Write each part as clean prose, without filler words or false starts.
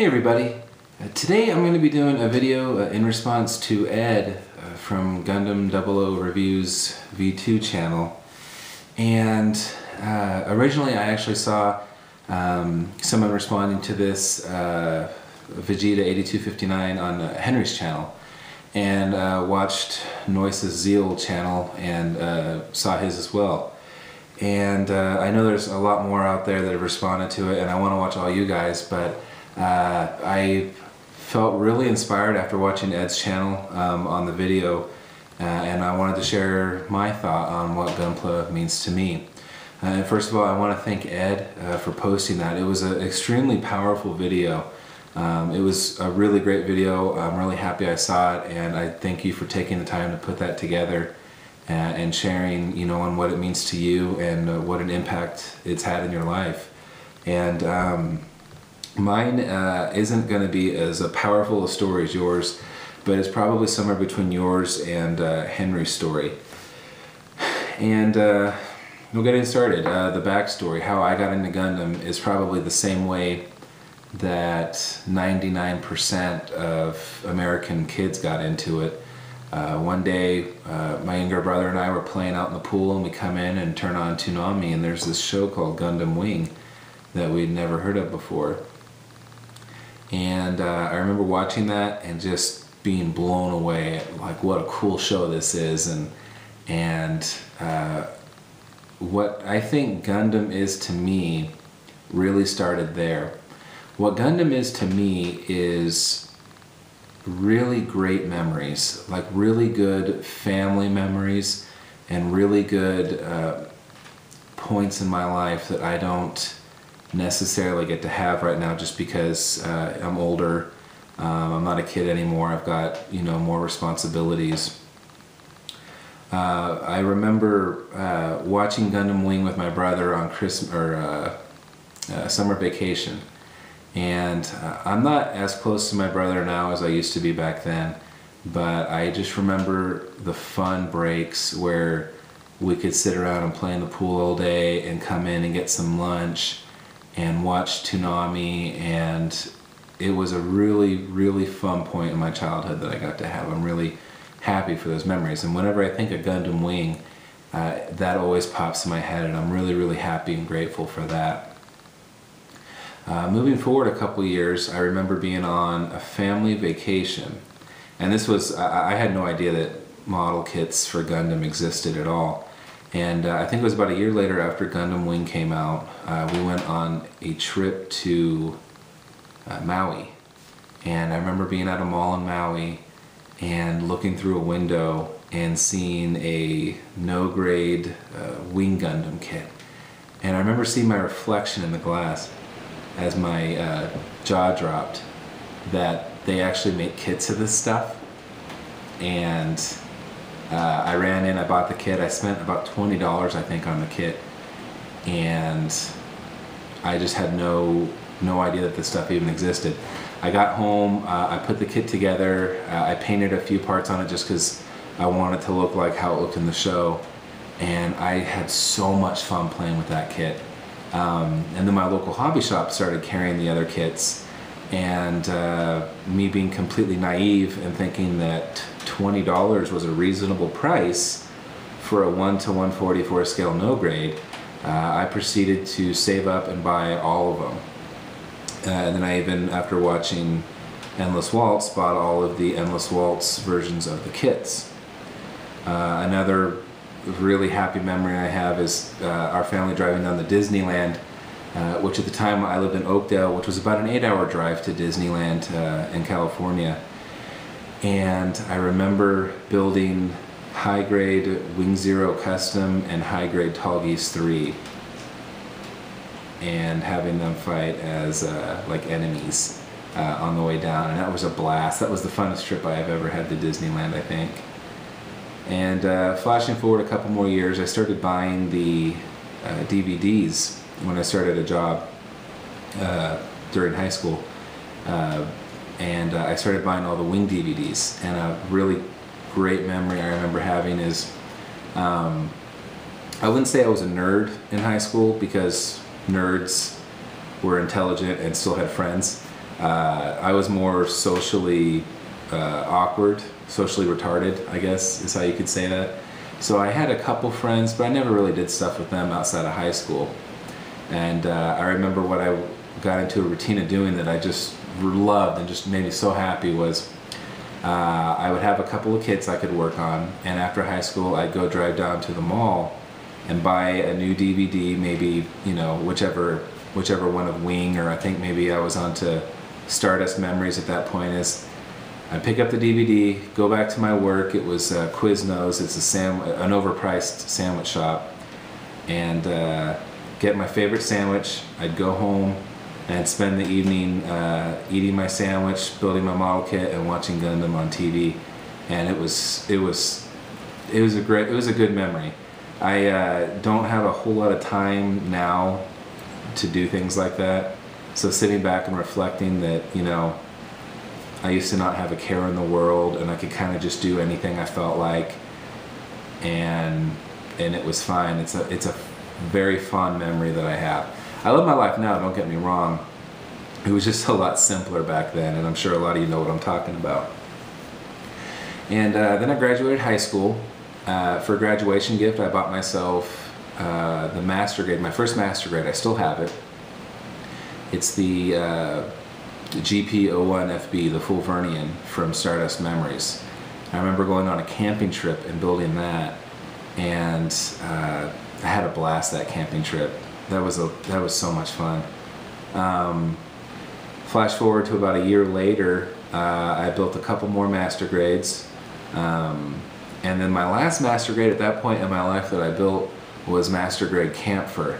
Hey everybody, today I'm going to be doing a video in response to Ed from Gundam 00 Reviews V2 channel. And originally I actually saw someone responding to this Vegeta 8259 on Henry's channel, and watched Noyce's Zeal channel and saw his as well. And I know there's a lot more out there that have responded to it, and I want to watch all you guys, but I felt really inspired after watching Ed's channel on the video, and I wanted to share my thought on what Gunpla means to me. And first of all, I want to thank Ed for posting that. It was an extremely powerful video. It was a really great video. I'm really happy I saw it, and I thank you for taking the time to put that together and sharing, you know, on what it means to you and what an impact it's had in your life. And mine isn't going to be as powerful a story as yours, but it's probably somewhere between yours and Henry's story. And we'll get started. The backstory, how I got into Gundam, is probably the same way that 99% of American kids got into it. One day, my younger brother and I were playing out in the pool, and we come in and turn on Toonami, and there's this show called Gundam Wing that we'd never heard of before. And I remember watching that and just being blown away at like what a cool show this is, and what I think Gundam is to me really started there. What Gundam is to me is really great memories, like really good family memories and really good points in my life that I don't necessarily get to have right now, just because I'm older. I'm not a kid anymore. I've got, you know, more responsibilities. I remember watching Gundam Wing with my brother on Christmas or summer vacation, and I'm not as close to my brother now as I used to be back then, but I just remember the fun breaks where we could sit around and play in the pool all day and come in and get some lunch and watch Toonami, and it was a really, really fun point in my childhood that I got to have. I'm really happy for those memories, and whenever I think of Gundam Wing, that always pops in my head, and I'm really, really happy and grateful for that. Moving forward a couple years, I remember being on a family vacation, and this was, I had no idea that model kits for Gundam existed at all. And I think it was about a year later, after Gundam Wing came out, we went on a trip to Maui. And I remember being at a mall in Maui and looking through a window and seeing a no-grade Wing Gundam kit. And I remember seeing my reflection in the glass as my jaw dropped, that they actually make kits of this stuff. And I ran in, I bought the kit. I spent about $20, I think, on the kit, and I just had no idea that this stuff even existed. I got home, I put the kit together, I painted a few parts on it just because I wanted to look like how it looked in the show, and I had so much fun playing with that kit. And then my local hobby shop started carrying the other kits, and me being completely naive and thinking that $20 was a reasonable price for a 1:144 scale no grade, I proceeded to save up and buy all of them. And then I even, after watching Endless Waltz, bought all of the Endless Waltz versions of the kits. Another really happy memory I have is our family driving down to Disneyland, which at the time I lived in Oakdale, which was about an 8-hour drive to Disneyland in California. And I remember building high-grade Wing Zero Custom and high-grade Tall Geese 3 and having them fight as like enemies on the way down, and that was a blast. That was the funnest trip I have ever had to Disneyland, I think. And flashing forward a couple more years, I started buying the DVDs when I started a job during high school. And I started buying all the Wing DVDs, and a really great memory I remember having is, I wouldn't say I was a nerd in high school, because nerds were intelligent and still had friends, I was more socially awkward, socially retarded, I guess is how you could say that. So I had a couple friends, but I never really did stuff with them outside of high school. And I remember what I got into a routine of doing that I just loved and just made me so happy was I would have a couple of kits I could work on, and after high school I'd go drive down to the mall and buy a new DVD, maybe, you know, whichever one of Wing, or I think maybe I was onto Stardust Memories at that point. Is I'd pick up the DVD, go back to my work. It was Quiznos. It's an overpriced sandwich shop, and get my favorite sandwich. I'd go home and spend the evening eating my sandwich, building my model kit, and watching Gundam on TV. And it was a good memory. I don't have a whole lot of time now to do things like that. So sitting back and reflecting that, you know, I used to not have a care in the world, and I could kind of just do anything I felt like, and it was fine. It's a very fond memory that I have. I love my life now, don't get me wrong. It was just a lot simpler back then, and I'm sure a lot of you know what I'm talking about. And then I graduated high school. For a graduation gift, I bought myself the master grade, my first master grade. I still have it. It's the GP01FB, the full Vernian from Stardust Memories. I remember going on a camping trip and building that, and I had a blast that camping trip. That was so much fun. Flash forward to about a year later, I built a couple more master grades. And then my last master grade at that point in my life that I built was master grade Camphor.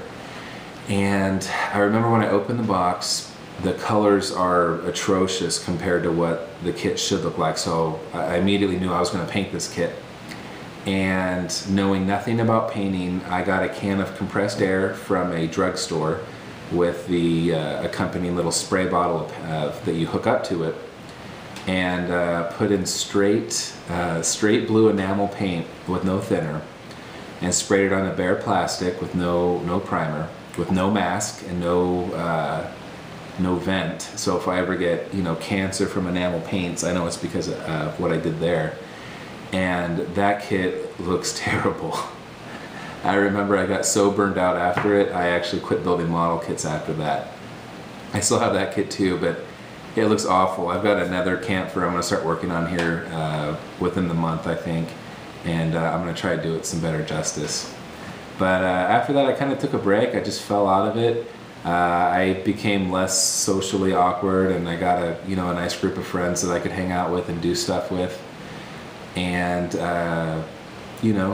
And I remember when I opened the box, the colors are atrocious compared to what the kit should look like. So I immediately knew I was going to paint this kit. And knowing nothing about painting, I got a can of compressed air from a drugstore with the accompanying little spray bottle that you hook up to it, and put in straight blue enamel paint with no thinner, and sprayed it on a bare plastic with no primer, with no mask and no vent. So if I ever get, you know, cancer from enamel paints, I know it's because of what I did there. And that kit looks terrible. I remember I got so burned out after it, I actually quit building model kits after that. I still have that kit too, but it looks awful. I've got another Camphor I'm going to start working on here within the month, I think, and I'm going to try to do it some better justice. But after that, I kind of took a break. I just fell out of it. I became less socially awkward, and I got a nice group of friends that I could hang out with and do stuff with, and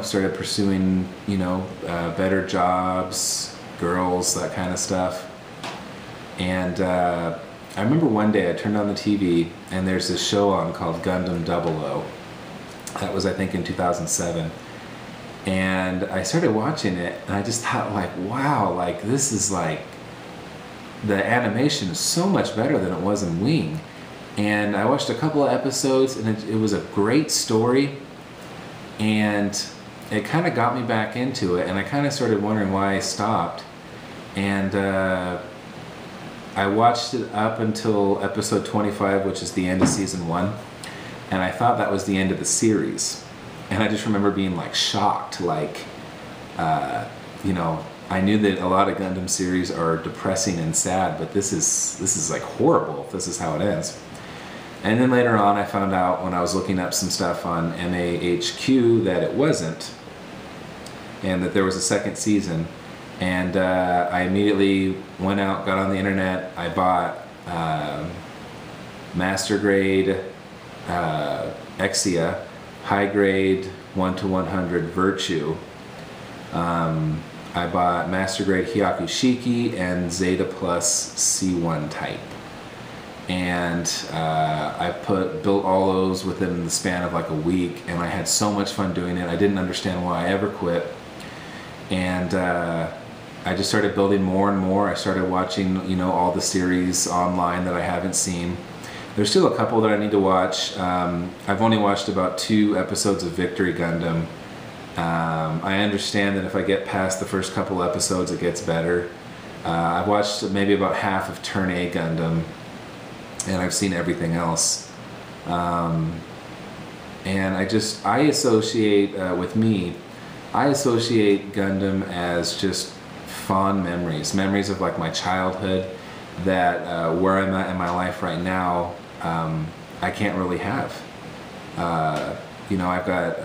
started pursuing better jobs, girls, that kind of stuff. And I remember one day I turned on the TV and there's this show on called Gundam 00. That was, I think, in 2007. And I started watching it and I just thought, like, wow, like this is like, the animation is so much better than it was in Wing. And I watched a couple of episodes and it was a great story, and it kind of got me back into it, and I kind of started wondering why I stopped. And I watched it up until episode 25, which is the end of season 1, and I thought that was the end of the series. And I just remember being like shocked, like, I knew that a lot of Gundam series are depressing and sad, but this is like horrible if this is how it ends. And then later on I found out when I was looking up some stuff on MAHQ that it wasn't, and that there was a second season. And I immediately went out, got on the internet, I bought Master Grade Exia, High Grade 1 to 100 Virtue. I bought Master Grade Hyakushiki and Zeta Plus C1 Type. And I built all those within the span of like a week, and I had so much fun doing it. I didn't understand why I ever quit. And I just started building more and more. I started watching, all the series online that I haven't seen. There's still a couple that I need to watch. I've only watched about 2 episodes of Victory Gundam. I understand that if I get past the first couple episodes, it gets better. I've watched maybe about half of Turn A Gundam. and I've seen everything else. And I associate, with me, I associate Gundam as just fond memories of like my childhood that where I'm at in my life right now, I can't really have. You know, I've got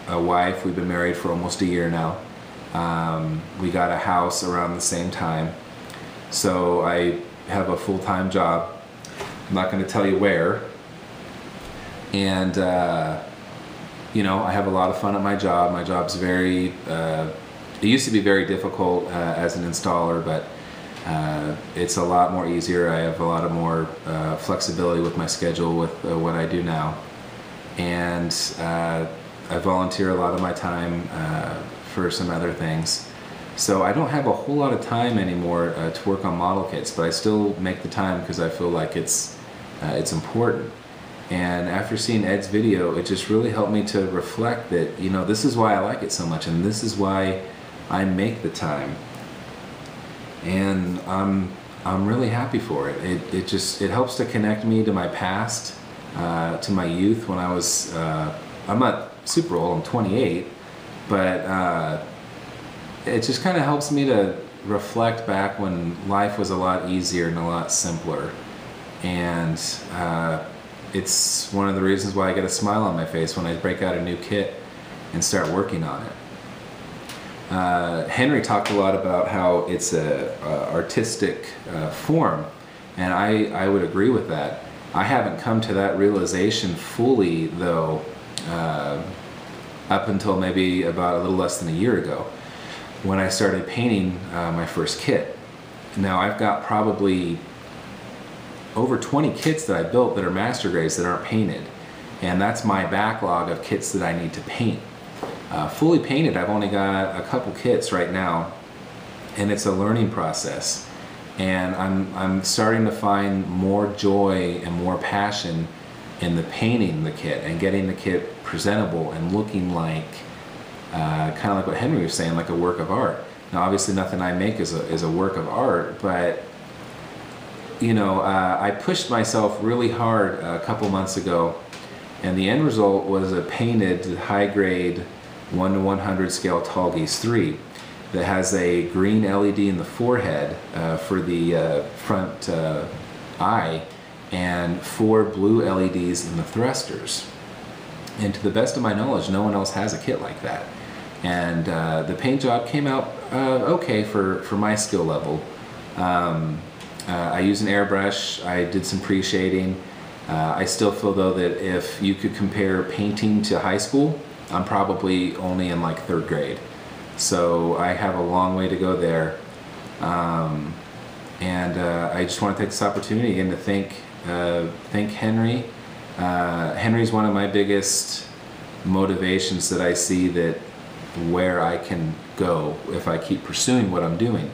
a wife. We've been married for almost a year now. We got a house around the same time. So I have a full-time job. I'm not going to tell you where. And, you know, I have a lot of fun at my job. My job's very, it used to be very difficult as an installer, but it's a lot more easier. I have a lot of more flexibility with my schedule with what I do now. And I volunteer a lot of my time for some other things. So I don't have a whole lot of time anymore to work on model kits, but I still make the time because I feel like it's important. And after seeing Ed's video, it just really helped me to reflect that, you know, this is why I like it so much, and this is why I make the time. And I'm really happy for it. It helps to connect me to my past, to my youth when I was, I'm not super old, I'm 28, but it just kind of helps me to reflect back when life was a lot easier and a lot simpler. And it's one of the reasons why I get a smile on my face when I break out a new kit and start working on it. Henry talked a lot about how it's a artistic form, and I would agree with that. I haven't come to that realization fully, though, up until maybe about a little less than a year ago, when I started painting my first kit. Now I've got probably over 20 kits that I built that are master grades that aren't painted, and that's my backlog of kits that I need to paint. Fully painted, I've only got a couple kits right now, and it's a learning process. And I'm starting to find more joy and more passion in the painting the kit and getting the kit presentable and looking like, kind of like what Henry was saying, like a work of art. Now obviously nothing I make is a work of art, but you know, I pushed myself really hard a couple months ago, and the end result was a painted high-grade 1:100 scale Tall Geese 3 that has a green LED in the forehead for the front eye, and 4 blue LEDs in the thrusters. And to the best of my knowledge, no one else has a kit like that. And the paint job came out okay for my skill level. I used an airbrush, I did some pre-shading. I still feel though that if you could compare painting to high school, I'm probably only in like 3rd grade. So I have a long way to go there. And I just want to take this opportunity again to thank Henry. Henry's one of my biggest motivations that I see that where I can go if I keep pursuing what I'm doing.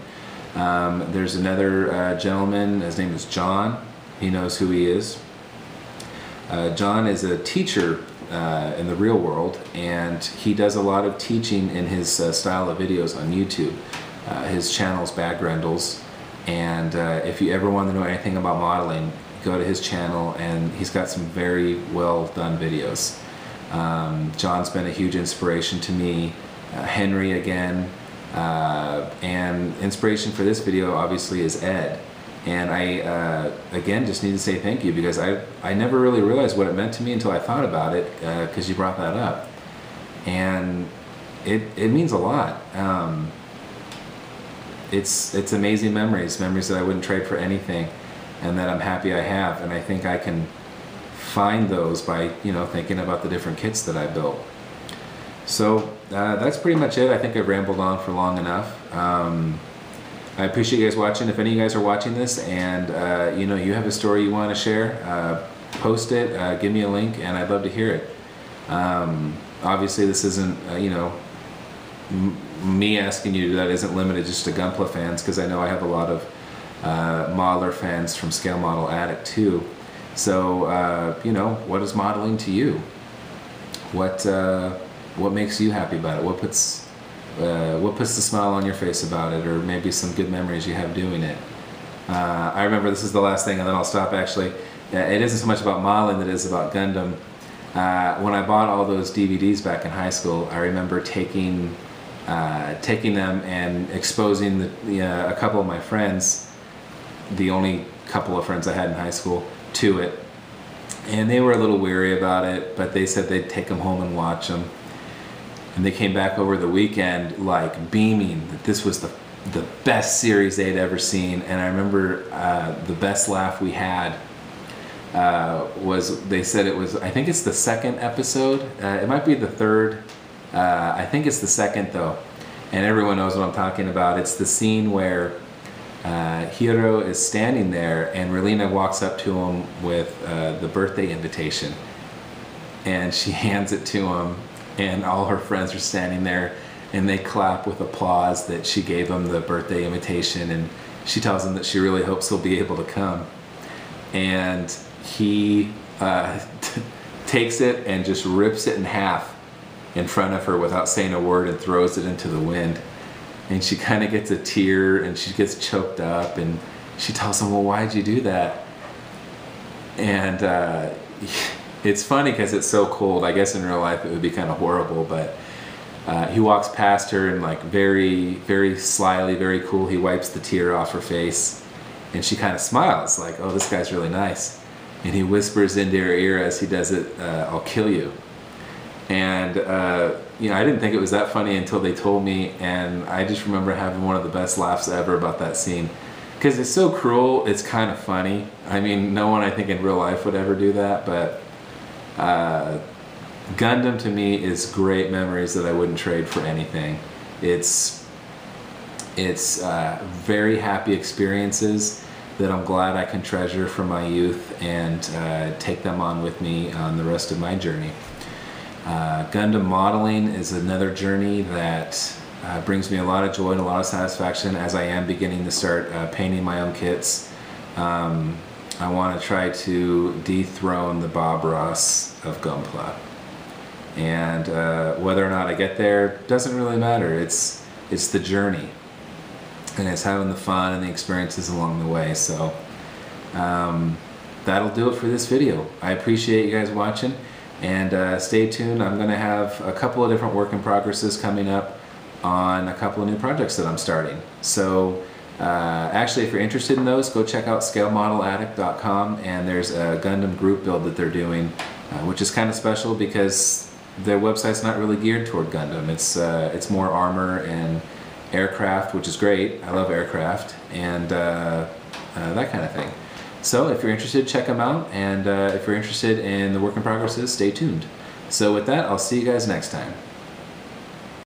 There's another gentleman, his name is John. He knows who he is. John is a teacher in the real world, and he does a lot of teaching in his style of videos on YouTube. His channel's Bad Grendels, and if you ever want to know anything about modeling, go to his channel, and he's got some very well done videos. John's been a huge inspiration to me. Henry again. And inspiration for this video obviously is Ed, and I again just need to say thank you, because I never really realized what it meant to me until I thought about it, because you brought that up, and it means a lot. It's amazing memories that I wouldn't trade for anything, and that I'm happy I have, and I think I can find those by, you know, thinking about the different kits that I built. So that's pretty much it. I think I've rambled on for long enough. I appreciate you guys watching. If any of you guys are watching this and you know, you have a story you want to share, post it, give me a link, and I'd love to hear it. Obviously this isn't, you know, me asking you to do that isn't limited just to Gunpla fans, because I know I have a lot of modeler fans from Scale Model Addict too. So you know, what is modeling to you? What makes you happy about it? What puts the smile on your face about it, or maybe some good memories you have doing it? I remember, this is the last thing and then I'll stop actually. It isn't so much about modeling that it is about Gundam. When I bought all those DVDs back in high school, I remember taking them and exposing a couple of my friends, the only couple of friends I had in high school, to it. And they were a little weary about it, but they said they'd take them home and watch them. And they came back over the weekend like beaming that this was the best series they'd ever seen. And I remember the best laugh we had was, they said it was, I think it's the second episode, it might be the third, I think it's the second though, and everyone knows what I'm talking about. It's the scene where Hiro is standing there and Relina walks up to him with the birthday invitation, and she hands it to him, and all her friends are standing there and they clap with applause that she gave him the birthday invitation, and she tells him that she really hopes he'll be able to come. And he takes it and just rips it in half in front of her without saying a word and throws it into the wind. And she kind of gets a tear and she gets choked up, and she tells him, well, why'd you do that? And it's funny because it's so cold. I guess in real life it would be kind of horrible, but he walks past her and like very, very slyly, very cool, he wipes the tear off her face, and she kind of smiles like, oh, this guy's really nice. And he whispers into her ear as he does it, I'll kill you. And I didn't think it was that funny until they told me, and I just remember having one of the best laughs ever about that scene. Because it's so cruel, it's kind of funny. I mean, no one I think in real life would ever do that, but Gundam to me is great memories that I wouldn't trade for anything. It's very happy experiences that I'm glad I can treasure from my youth and take them on with me on the rest of my journey. Gundam modeling is another journey that brings me a lot of joy and a lot of satisfaction as I am beginning to start painting my own kits. I want to try to dethrone the Bob Ross of Gunpla. And whether or not I get there doesn't really matter. It's the journey, and it's having the fun and the experiences along the way. So that'll do it for this video. I appreciate you guys watching, and stay tuned. I'm going to have a couple of different work in progresses coming up on a couple of new projects that I'm starting. So actually, if you're interested in those, go check out scalemodeladdict.com, and there's a Gundam group build that they're doing, which is kind of special because their website's not really geared toward Gundam. It's more armor and aircraft, which is great. I love aircraft and that kind of thing. So if you're interested, check them out, and if you're interested in the work in progresses, stay tuned. So with that, I'll see you guys next time.